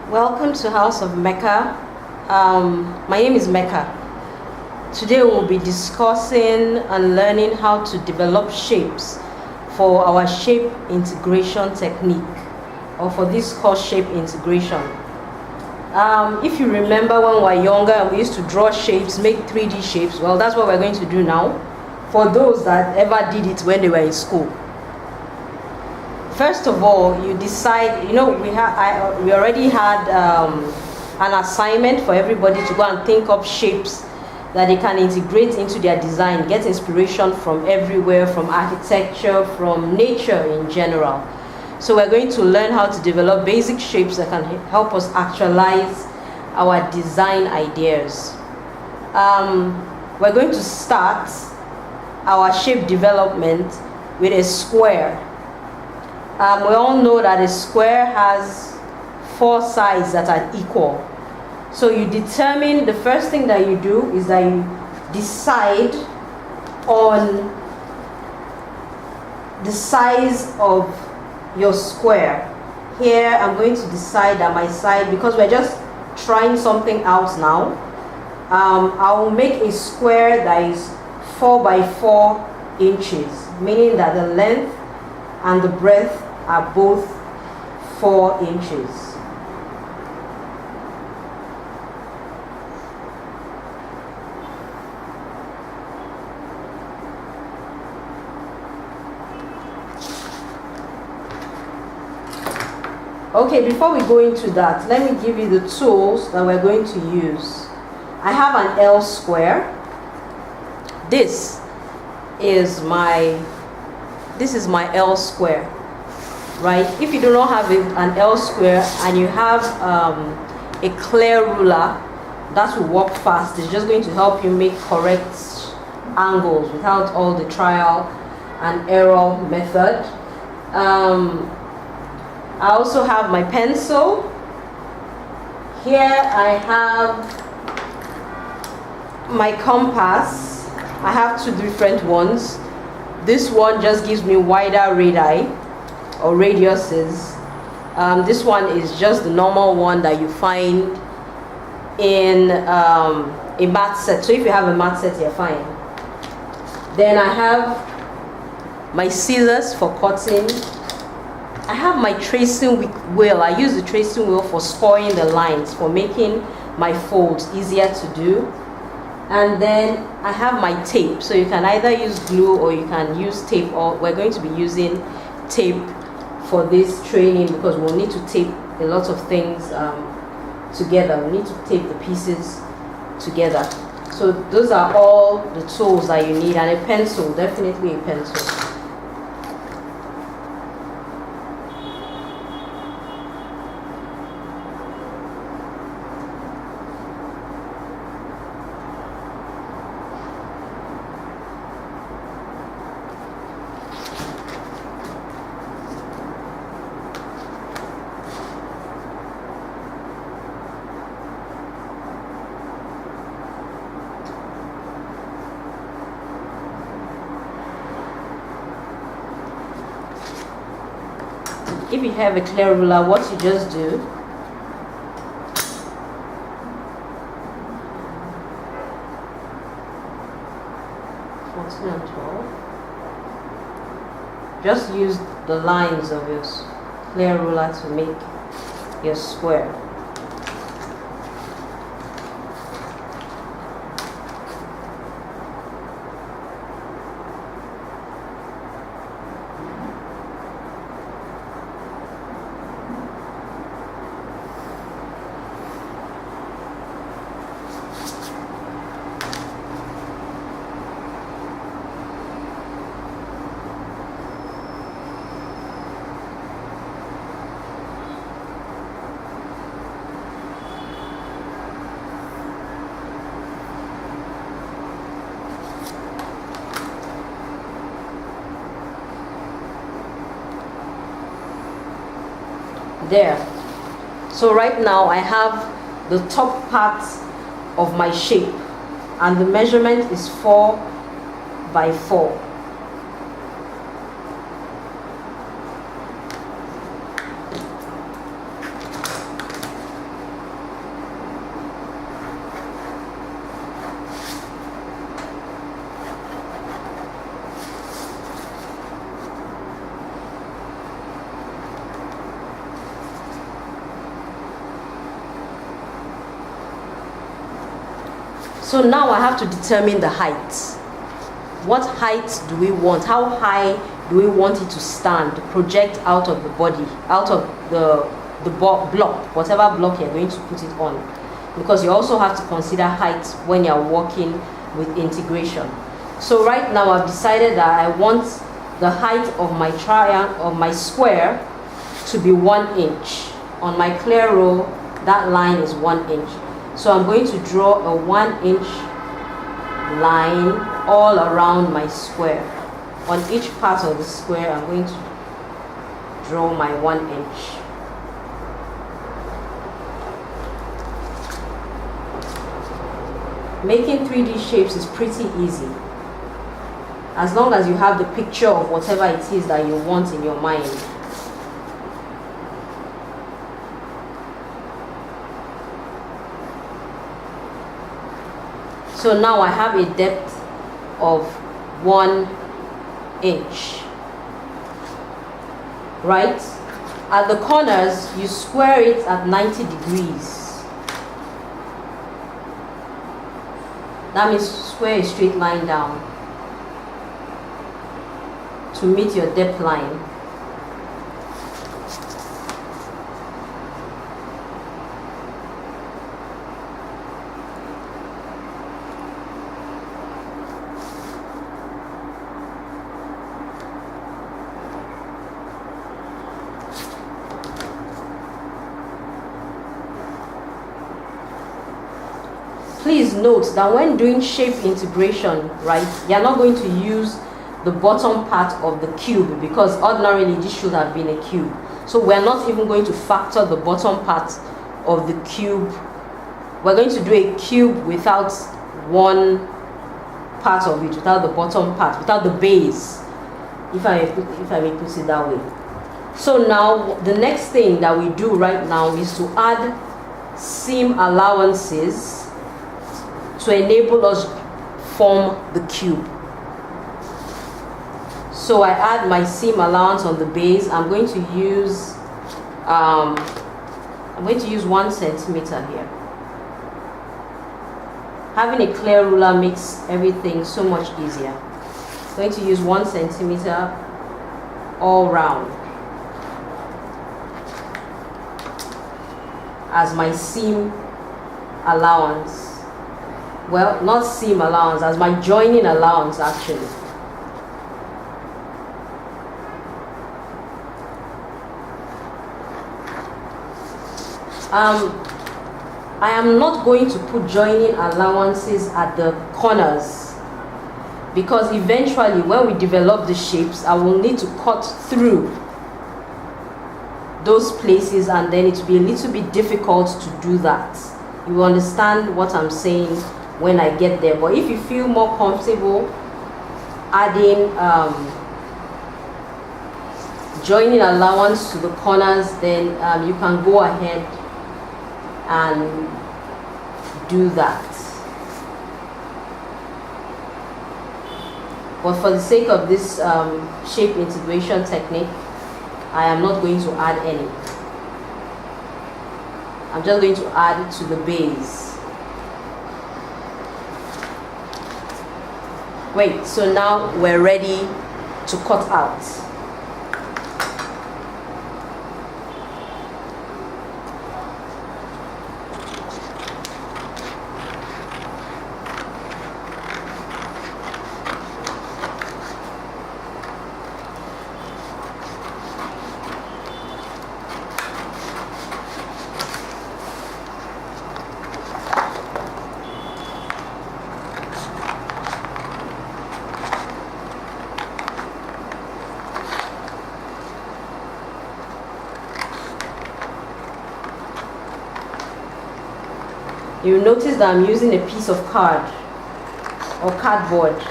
Welcome to House of Mecca. My name is Mecca. Today we'll be discussing and learning how to develop shapes for our shape integration technique, or for this course, shape integration. If you remember when we were younger and we used to draw shapes, make 3D shapes, well, that's what we're going to do now for those that ever did it when they were in school. First of all, you decide, we already had an assignment for everybody to go and think up shapes that they can integrate into their design, get inspiration from everywhere, from architecture, from nature in general. So we're going to learn how to develop basic shapes that can help us actualize our design ideas. We're going to start our shape development with a square. We all know that a square has 4 sides that are equal. So you determine, the first thing that you do is that you decide on the size of your square. Here I'm going to decide that my side, because we're just trying something out now, I'll make a square that is 4 by 4 inches, meaning that the length and the breadth are both 4 inches. Okay, before we go into that, let me give you the tools that we're going to use. I have an L square. This is my L square. Right? If you do not have an L square and you have a clear ruler, that will work fast. It's just going to help you make correct angles without all the trial and error method. I also have my pencil. Here I have my compass. I have 2 different ones. This one just gives me wider radii, or radiuses. This one is just the normal one that you find in a math set. So if you have a math set, you're fine. Then I have my scissors for cutting. I have my tracing wheel. I use the tracing wheel for scoring the lines, for making my folds easier to do. And then I have my tape. So you can either use glue or you can use tape, or we're going to be using tape for this training because we'll need to tape a lot of things together. We need to tape the pieces together. So those are all the tools that you need, and a pencil, definitely a pencil. If you have a clear ruler, what you just do, just use the lines of your clear ruler to make your square. There. So right now I have the top part of my shape, and the measurement is 4 by 4. So now I have to determine the height. What height do we want? How high do we want it to stand, project out of the body, out of the block, whatever block you're going to put it on? Because you also have to consider height when you're working with integration. So right now I've decided that I want the height of my triangle, of my square, to be 1 inch. On my clear row, that line is 1 inch. So I'm going to draw a 1 inch line all around my square. On each part of the square, I'm going to draw my 1 inch. Making 3D shapes is pretty easy, as long as you have the picture of whatever it is that you want in your mind. So now I have a depth of 1 inch, right? At the corners, you square it at 90 degrees. That means square a straight line down to meet your depth line. Please note that when doing shape integration, right, you're not going to use the bottom part of the cube, because ordinarily this should have been a cube. So we're not even going to factor the bottom part of the cube. We're going to do a cube without one part of it, without the bottom part, without the base, if I may put it that way. So now the next thing that we do right now is to add seam allowances to enable us form the cube. So I add my seam allowance on the base. I'm going to use 1 centimeter here. Having a clear ruler makes everything so much easier. I'm going to use 1 centimeter all round as my seam allowance. Well, not seam allowance, as my joining allowance actually. I am not going to put joining allowances at the corners, because eventually when we develop the shapes, I will need to cut through those places, and then it will be a little bit difficult to do that. You will understand what I'm saying when I get there. But if you feel more comfortable adding joining allowance to the corners, then you can go ahead and do that. But for the sake of this shape integration technique, I am not going to add any. I'm just going to add to the base. Wait, so now we're ready to cut out. You'll notice that I'm using a piece of card or cardboard,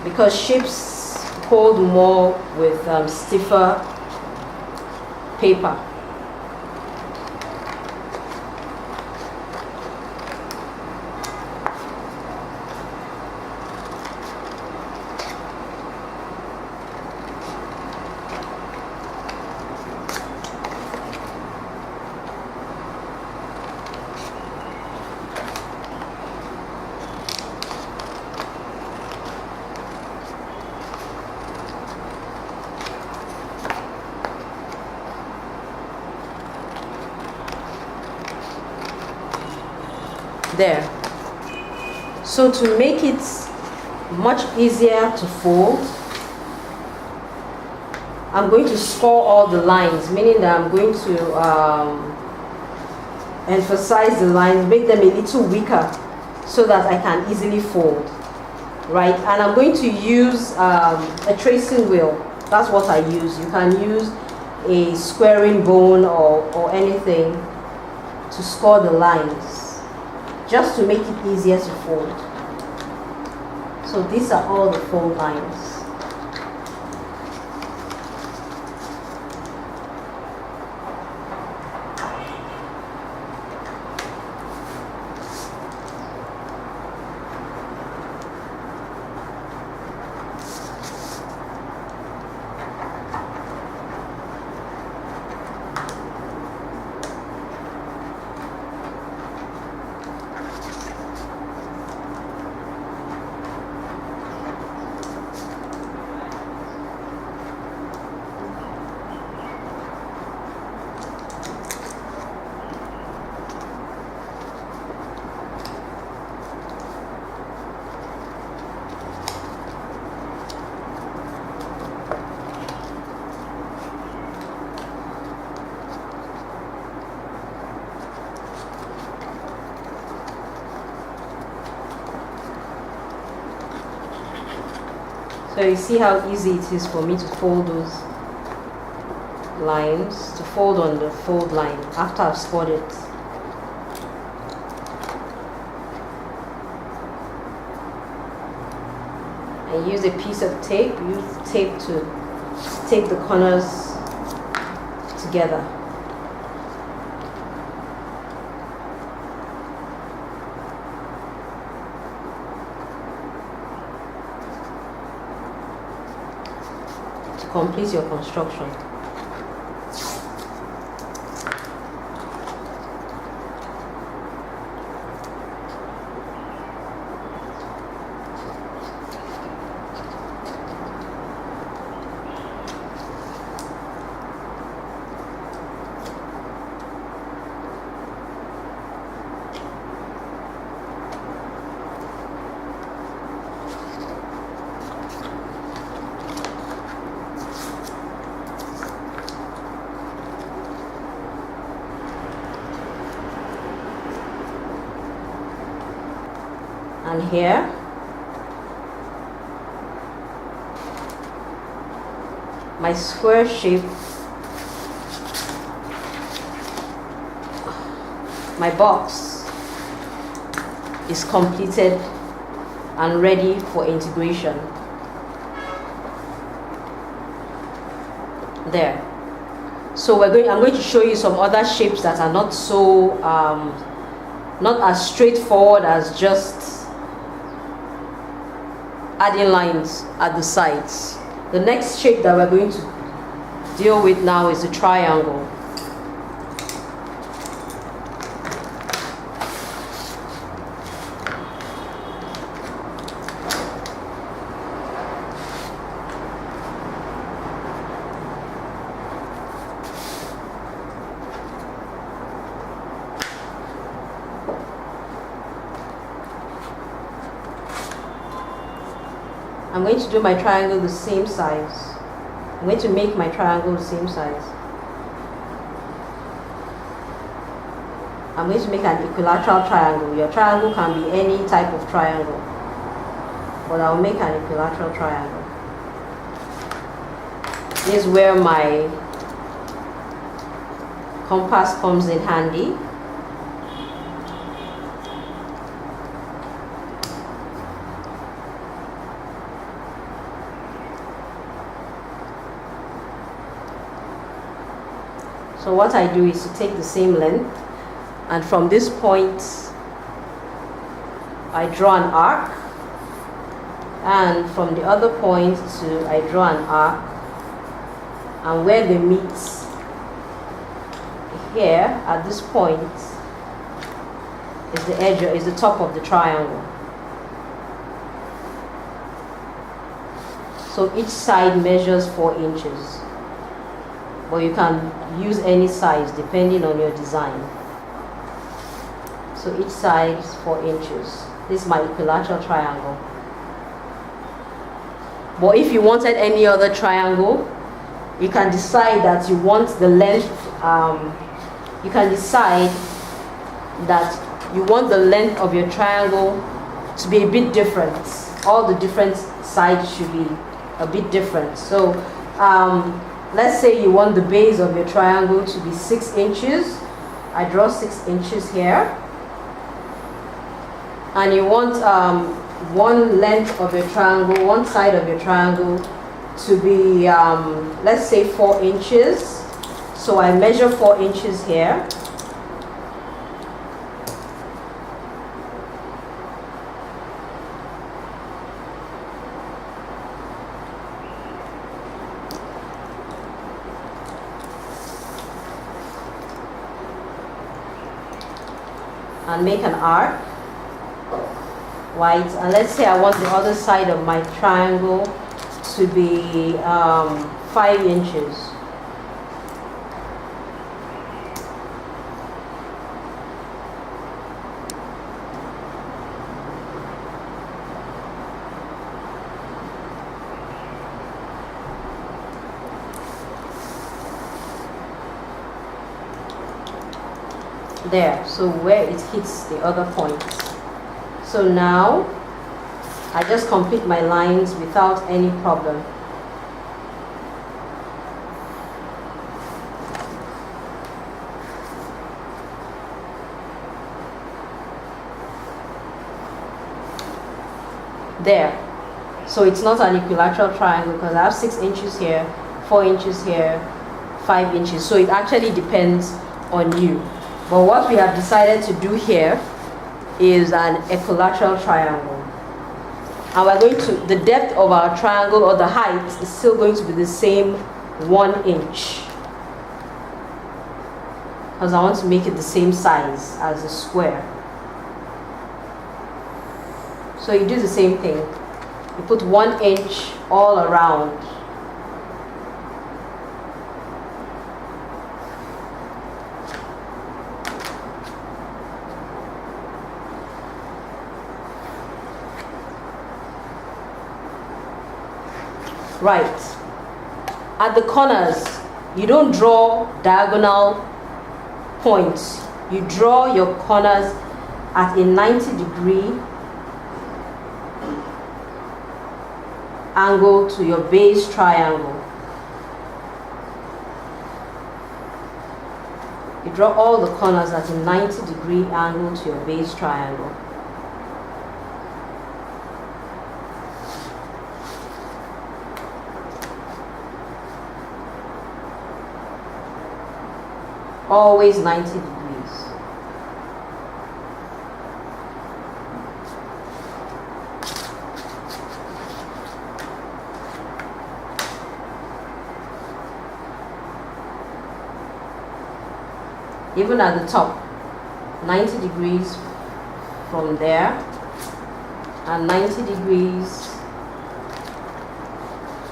because shapes hold more with stiffer paper. There. So to make it much easier to fold, I'm going to score all the lines, meaning that I'm going to emphasize the lines, make them a little weaker so that I can easily fold, right? And I'm going to use a tracing wheel. That's what I use. You can use a squaring bone or anything to score the lines, just to make it easier to fold. So these are all the fold lines. So you see how easy it is for me to fold those lines, to fold on the fold line after I've scored it. I use a piece of tape, use tape to tape the corners together. Complete your construction. And here my square shape, my box is completed and ready for integration. There. So I'm going to show you some other shapes that are not so not as straightforward as just adding lines at the sides. The next shape that we're going to deal with now is the triangle. I'm going to do my triangle the same size. I'm going to make my triangle the same size. I'm going to make an equilateral triangle. Your triangle can be any type of triangle, but I'll make an equilateral triangle. This is where my compass comes in handy. So what I do is to take the same length, and from this point I draw an arc, and from the other point I draw an arc, and where they meet here at this point is the edge, is the top of the triangle. So each side measures 4 inches. But you can use any size depending on your design. So each side is 4 inches. This is my equilateral triangle. But if you wanted any other triangle, you can decide that you want the length, you can decide that you want the length of your triangle to be a bit different. All the different sides should be a bit different. So let's say you want the base of your triangle to be 6 inches. I draw 6 inches here. And you want one length of your triangle, one side of your triangle to be, let's say 4 inches. So I measure 4 inches here. And make an arc, white, and let's say I want the other side of my triangle to be 5 inches. There, so where it hits the other points. So now I just complete my lines without any problem. There. So it's not an equilateral triangle because I have 6 inches here, 4 inches here, 5 inches. So it actually depends on you. But what we have decided to do here is an equilateral triangle. And we're going to, the depth of our triangle or the height is still going to be the same 1 inch. Because I want to make it the same size as the square. So you do the same thing. You put 1 inch all around. Right. At the corners, you don't draw diagonal points. You draw your corners at a 90-degree angle to your base triangle. You draw all the corners at a 90-degree angle to your base triangle. Always 90 degrees. Even at the top, 90 degrees from there, and 90 degrees.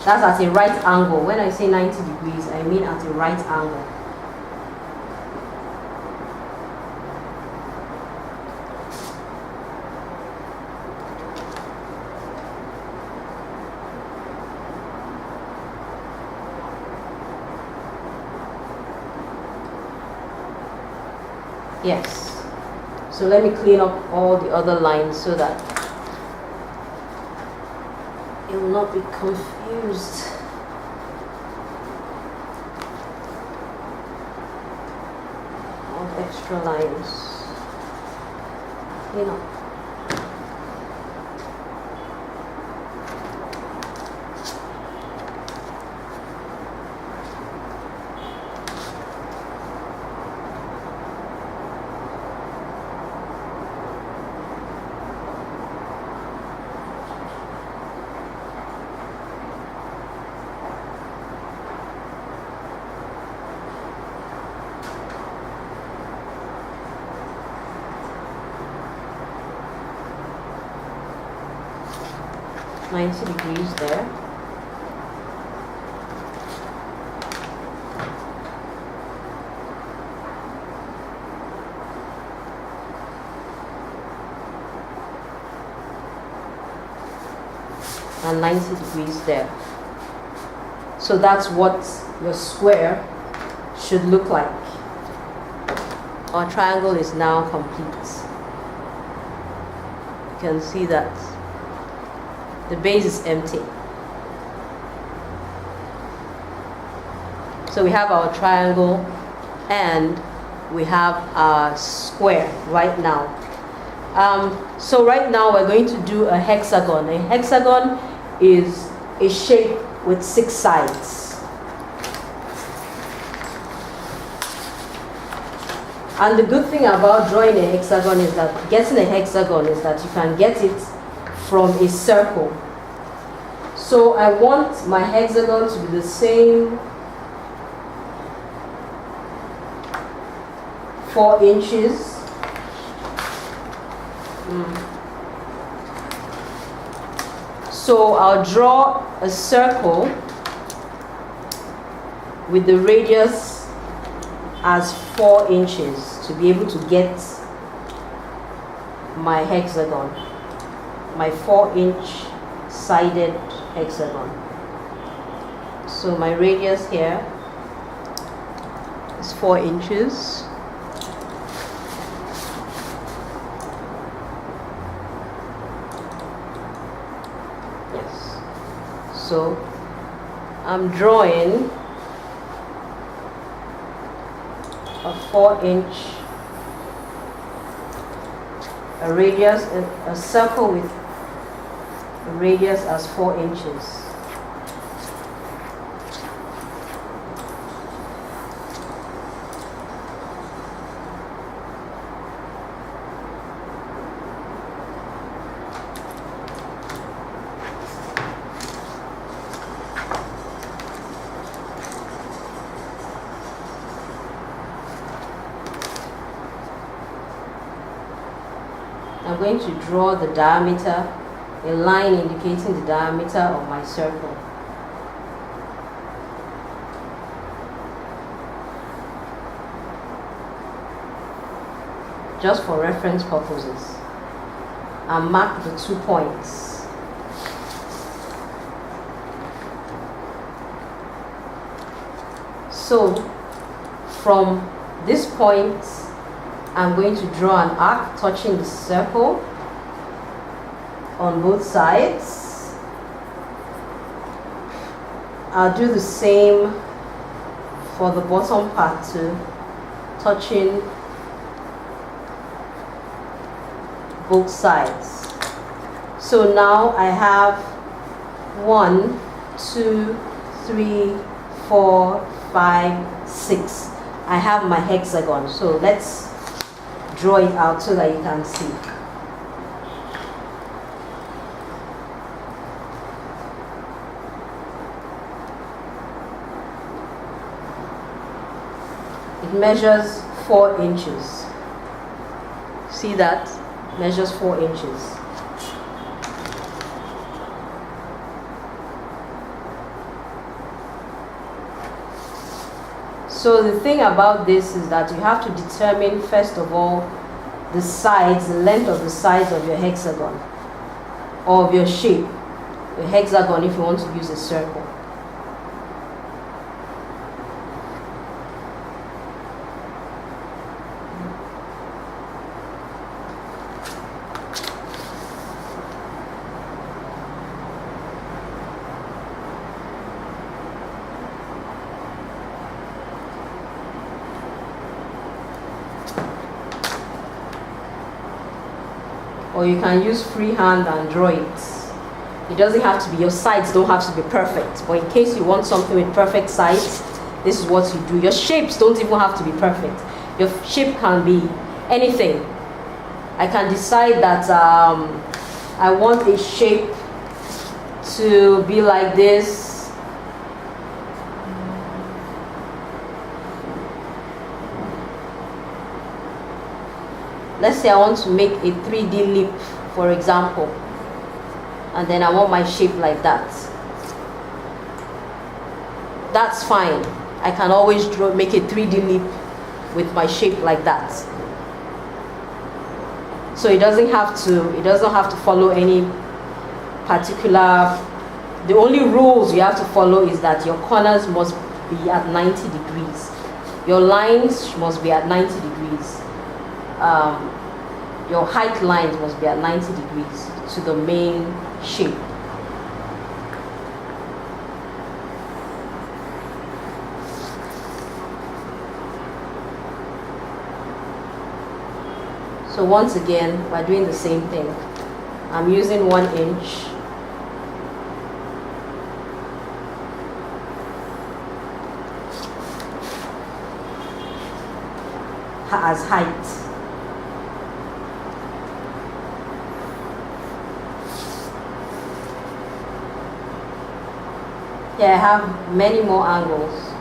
That's at a right angle. When I say 90 degrees, I mean at a right angle. Yes. So let me clean up all the other lines so that it will not be confused. All the extra lines. Clean up. Ninety degrees there. and 90 degrees there. So that's what your square should look like. Our triangle is now complete. You can see that the base is empty. So we have our triangle and we have our square right now. So right now we're going to do a hexagon. A hexagon is a shape with 6 sides. And the good thing about drawing a hexagon is that getting a hexagon is that you can get it from a circle. So I want my hexagon to be the same 4 inches. So I'll draw a circle with the radius as 4 inches to be able to get my hexagon, my 4-inch sided hexagon. So my radius here is 4 inches. So I'm drawing a 4-inch, a radius, a circle with a radius as 4 inches. I'm going to draw the diameter, a line indicating the diameter of my circle. Just for reference purposes. And mark the 2 points. So from this point, I'm going to draw an arc touching the circle on both sides. I'll do the same for the bottom part too, touching both sides. So now I have 1, 2, 3, 4, 5, 6. I have my hexagon. So let's draw it out so that you can see. It measures 4 inches. See that? Measures 4 inches. So the thing about this is that you have to determine first of all the sides, the length of the sides of your hexagon or of your shape, your hexagon if you want to use a circle. Or you can use freehand and draw it. It doesn't have to be, your sides don't have to be perfect. But in case you want something with perfect sides, this is what you do. Your shapes don't even have to be perfect. Your shape can be anything. I can decide that I want a shape to be like this. Let's say I want to make a 3D leap, for example, and then I want my shape like that. That's fine. I can always make a 3D leap with my shape like that. So it doesn't have to follow any particular The only rules you have to follow is that your corners must be at 90 degrees. Your lines must be at 90 degrees. Your height lines must be at 90 degrees to the main shape. So once again, we're doing the same thing. I'm using 1 inch. As height. Yeah, I have many more angles,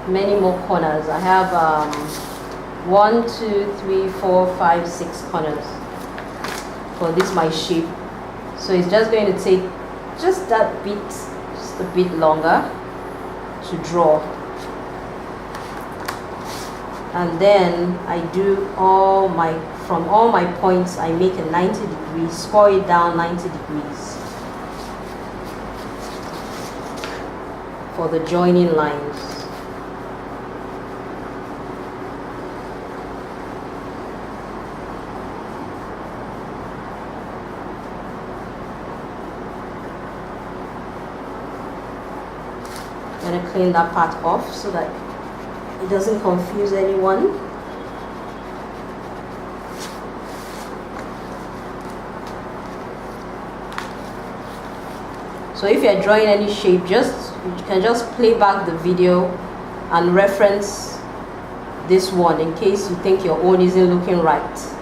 many more corners. I have 1, 2, 3, 4, 5, 6 corners for this my shape. So it's just going to take just that bit, just a bit longer to draw. And then I do from all my points, I make a 90 degrees, score it down 90 degrees for the joining lines. I'm going to clean that part off so that it doesn't confuse anyone. So if you're drawing any shape, you can just play back the video and reference this one in case you think your own isn't looking right.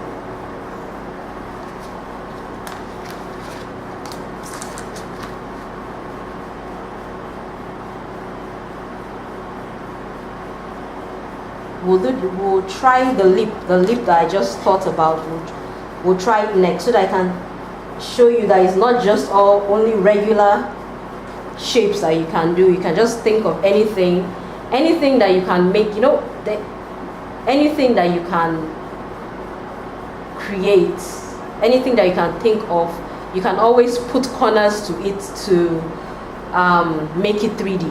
We'll try the lip that I just thought about. We'll try it next so that I can show you that it's not just only regular shapes that you can do. You can just think of anything that you can make, anything that you can create, anything that you can think of, you can always put corners to it to make it 3D.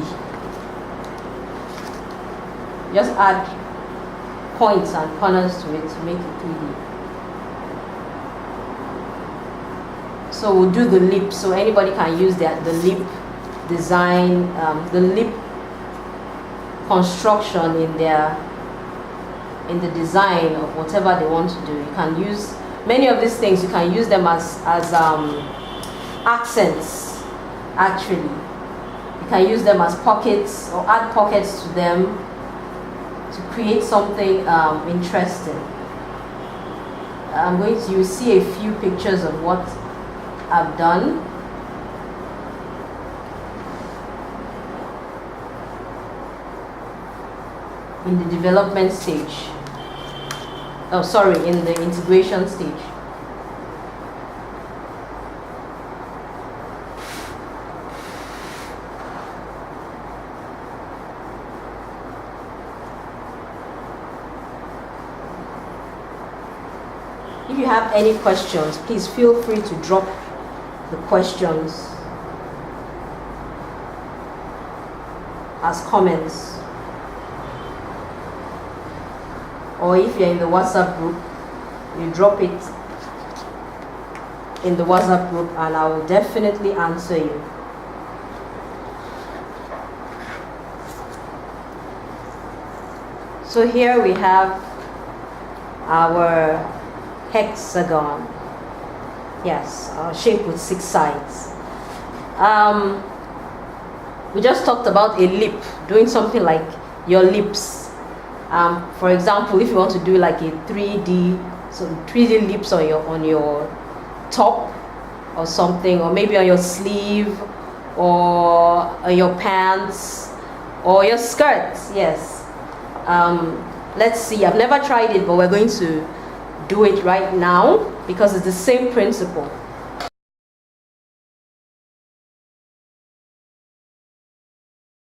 Just add points and corners to it to make it 3D. So we'll do the lip, so anybody can use the lip design, the lip construction in the design of whatever they want to do. You can use many of these things. You can use them as accents. Actually, you can use them as pockets or add pockets to them to create something interesting. You'll see a few pictures of what I've done. In the development stage. Oh, sorry, in the integration stage. If you have any questions, please feel free to drop the questions as comments. Or if you're in the WhatsApp group, you drop it in the WhatsApp group and I will definitely answer you. So here we have our hexagon. Yes, our shape with 6 sides. We just talked about a lip, doing something like your lips. For example, if you want to do like a 3D, so 3D lips on your top or something, or maybe on your sleeve or on your pants or your skirts. Yes. Let's see. I've never tried it, but we're going to do it right now because it's the same principle.